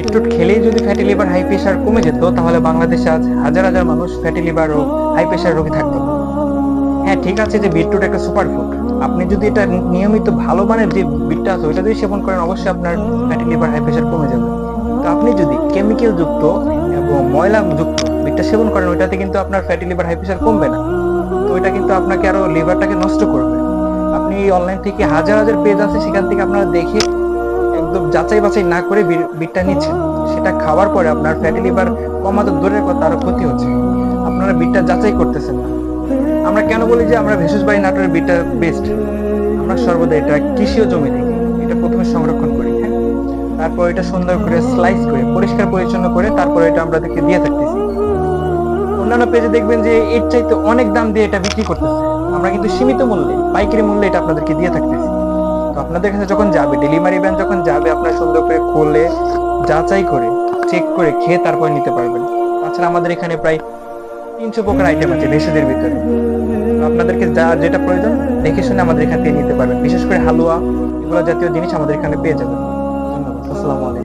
Beetroot খেলেই যদি fatty liver high pressure কমে যেত, তাহলে বাংলাদেশে আজ হাজার হাজার মানুষ ফ্যাটি লিভার ও হাই প্রেশার রোগী থাকতো। হ্যাঁ, ঠিক আছে যে বিটরুট একটা সুপার ফুড, আপনি যদি এটা নিয়মিত ভালো মানের যে বিটটা আছে ওইটা যদি সেবন করেন, অবশ্যই আপনার ফ্যাটি লিভার হাই প্রেশার কমে যাবে। তো আপনি যদি কেমিক্যাল যুক্ত এবং ময়লা যুক্ত বিটটা সেবন করেন, ওইটাতে কিন্তু আপনার ফ্যাটি লিভার হাই প্রেশার কমবে না, তো ওইটা কিন্তু আপনাকে আরো লিভারটাকে নষ্ট করবে। আপনি অনলাইন থেকে হাজার হাজার পেজ আছে, সেখান থেকে আপনারা দেখে একদম যাচাই বাছাই না করে বিটটা নিচ্ছেন, সেটা খাওয়ার পরে আপনার ফ্যাটি লিভার কমা তো দূরের কথা, আরো ক্ষতি হচ্ছে। আপনারা বিটটা যাচাই করতেছেন না। আমরা কেন বলি যে আমরা ভেষজবাড়ি নাটোরের বিটটা বেস্ট? আমরা সর্বদা এটা কৃষিজ জমি থেকে এটা প্রথমে সংরক্ষণ করি, হ্যাঁ, তারপর এটা সুন্দর করে স্লাইস করে পরিষ্কার পরিচ্ছন্ন করে তারপর এটা আমাদেরকে দিয়ে থাকতেছি। অন্যান্য পেজে দেখবেন যে এর চাইতে অনেক দাম দিয়ে এটা বিক্রি করতেছে, আমরা কিন্তু সীমিত মূল্যে, পাইকারি মূল্যে এটা আপনাদেরকে দিয়ে থাকতেছি। তো আপনাদের কাছে যখন যাবে, ডেলিভারি ভ্যান যখন যাবে, আপনারা সুন্দর করে খুলে যাচাই করে চেক করে খেয়ে তারপর নিতে পারবেন। তাছাড়া আমাদের এখানে প্রায় 300 প্রকার আইটেম আছে ভেষজের ভিতরে। তো আপনাদেরকে যা যেটা প্রয়োজন দেখে শুনে আমাদের এখান থেকে নিতে পারবেন। বিশেষ করে হালুয়া, এগুলো জাতীয় জিনিস আমাদের এখানে পেয়ে যাবেন। ধন্যবাদ। আসসালামু আলাইকুম।